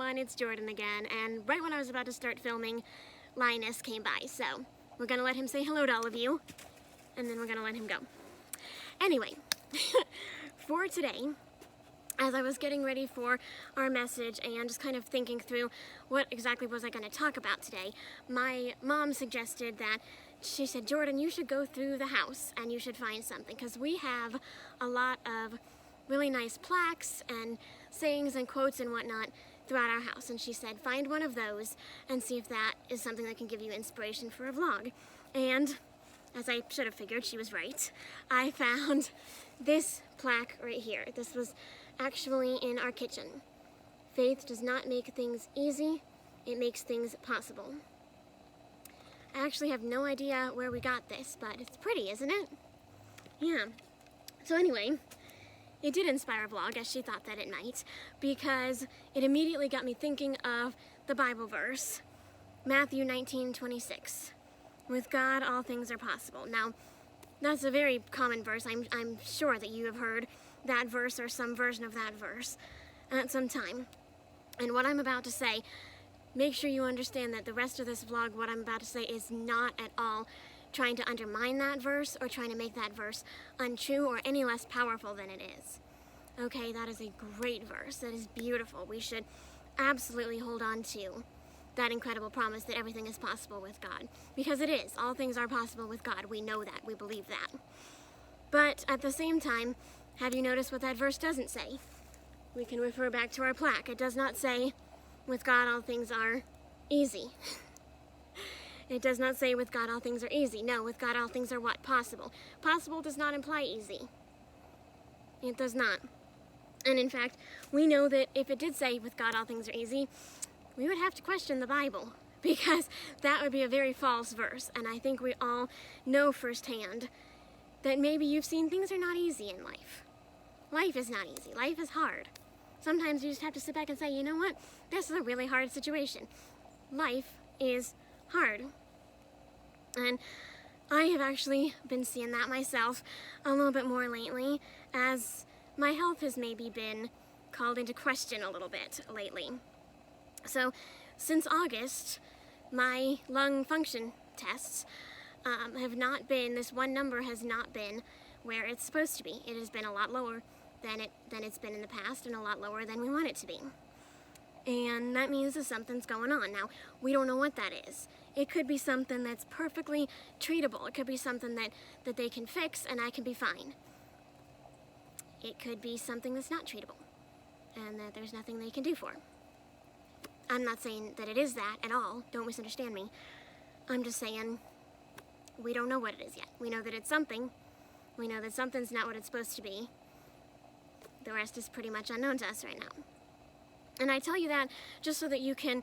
everyone, it's Jordan again, and right when I was about to start filming, Linus came by, so we're gonna let him say hello to all of you, and then we're gonna let him go. Anyway, for today, as I was getting ready for our message and just kind of thinking through what exactly was I gonna talk about today, my mom suggested that, she said, Jordan, you should go through the house and you should find something, because we have a lot of really nice plaques and sayings and quotes and whatnot throughout our house. And she said, find one of those and see if that is something that can give you inspiration for a vlog. And as I should have figured, she was right. I found this plaque right here. This was actually in our kitchen. Faith does not make things easy, it makes things possible. I actually have no idea where we got this, but it's pretty, isn't it? Yeah. So anyway, it did inspire a vlog, as she thought that it might, because it immediately got me thinking of the Bible verse, Matthew 19:26. With God, all things are possible. Now, that's a very common verse. I'm sure that you have heard that verse or some version of that verse at some time. And what I'm about to say, make sure you understand that the rest of this vlog, what I'm about to say, is not at all trying to undermine that verse or trying to make that verse untrue or any less powerful than it is. Okay, that is a great verse. That is beautiful. We should absolutely hold on to that incredible promise that everything is possible with God. Because it is. All things are possible with God. We know that. We believe that. But at the same time, have you noticed what that verse doesn't say? We can refer back to our plaque. It does not say, with God all things are easy. It does not say with God all things are easy. No, with God all things are what? Possible. Possible does not imply easy. It does not. And in fact, we know that if it did say with God all things are easy, we would have to question the Bible, because that would be a very false verse. And I think we all know firsthand that maybe you've seen things are not easy in life. Life is not easy. Life is hard. Sometimes you just have to sit back and say, you know what? This is a really hard situation. Life is hard. And I have actually been seeing that myself a little bit more lately, as my health has maybe been called into question a little bit lately. So since August, my lung function tests have not been, this one number has not been where it's supposed to be. It has been a lot lower than it's been in the past, and a lot lower than we want it to be. And that means that something's going on. Now, we don't know what that is. It could be something that's perfectly treatable. It could be something that they can fix and I can be fine. It could be something that's not treatable and that there's nothing they can do for. I'm not saying that it is that at all. Don't misunderstand me. I'm just saying we don't know what it is yet. We know that it's something. We know that something's not what it's supposed to be. The rest is pretty much unknown to us right now. And I tell you that just so that you can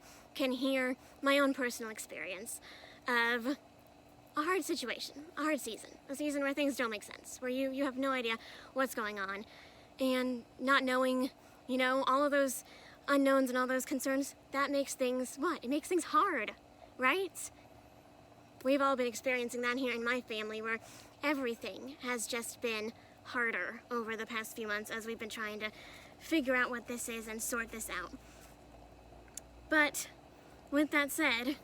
hear my own personal experience of a hard situation, a hard season, a season where things don't make sense, where you have no idea what's going on, and not knowing, you know, all of those unknowns and all those concerns, that makes things, what? It makes things hard, right? We've all been experiencing that here in my family, where everything has just been harder over the past few months as we've been trying to figure out what this is and sort this out. But with that said,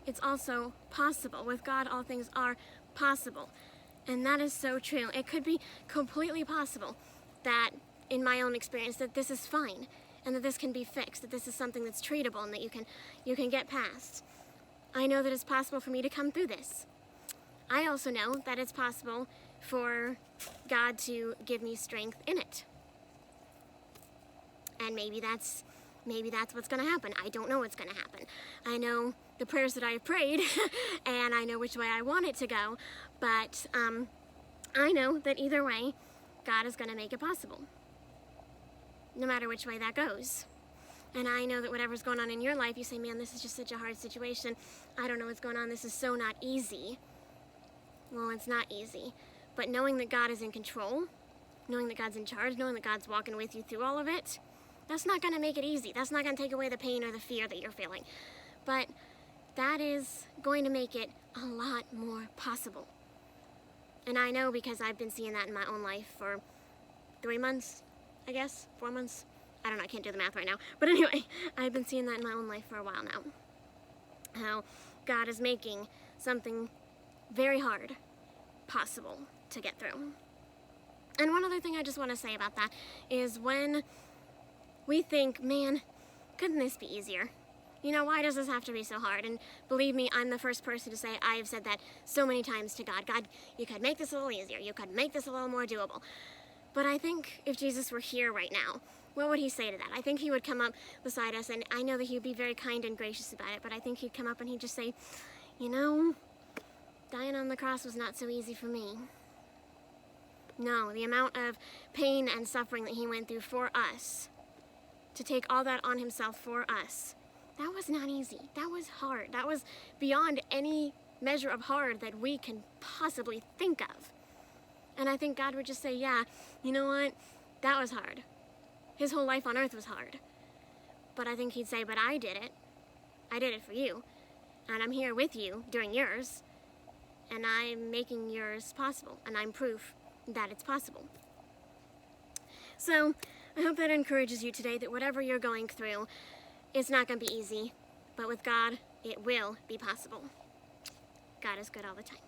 it's also possible. With God, all things are possible. And that is so true. It could be completely possible that, in my own experience, that this is fine and that this can be fixed, that this is something that's treatable and that you can get past. I know that it's possible for me to come through this. I also know that it's possible for God to give me strength in it. And maybe that's what's going to happen. I don't know what's going to happen. I know the prayers that I have prayed, and I know which way I want it to go, but I know that either way, God is going to make it possible, no matter which way that goes. And I know that whatever's going on in your life, you say, man, this is just such a hard situation. I don't know what's going on. This is so not easy. Well, it's not easy. But knowing that God is in control, knowing that God's in charge, knowing that God's walking with you through all of it, that's not going to make it easy. That's not going to take away the pain or the fear that you're feeling. But that is going to make it a lot more possible. And I know, because I've been seeing that in my own life for 3 months, I guess, 4 months. I don't know, I can't do the math right now. But anyway, I've been seeing that in my own life for a while now. How God is making something very hard possible to get through. And one other thing I just want to say about that is when we think, man, couldn't this be easier? You know, why does this have to be so hard? And believe me, I'm the first person to say I have said that so many times to God. God, you could make this a little easier. You could make this a little more doable. But I think if Jesus were here right now, what would he say to that? I think he would come up beside us, and I know that he would be very kind and gracious about it, but I think he'd come up and he'd just say, you know, dying on the cross was not so easy for me. No, the amount of pain and suffering that he went through for us, to take all that on himself for us, that was not easy. That was hard. That was beyond any measure of hard that we can possibly think of. And I think God would just say, yeah, you know what? That was hard. His whole life on earth was hard. But I think he'd say, but I did it. I did it for you. And I'm here with you during yours. And I'm making yours possible. And I'm proof that it's possible. So I hope that encourages you today that whatever you're going through, it's not going to be easy. But with God, it will be possible. God is good all the time.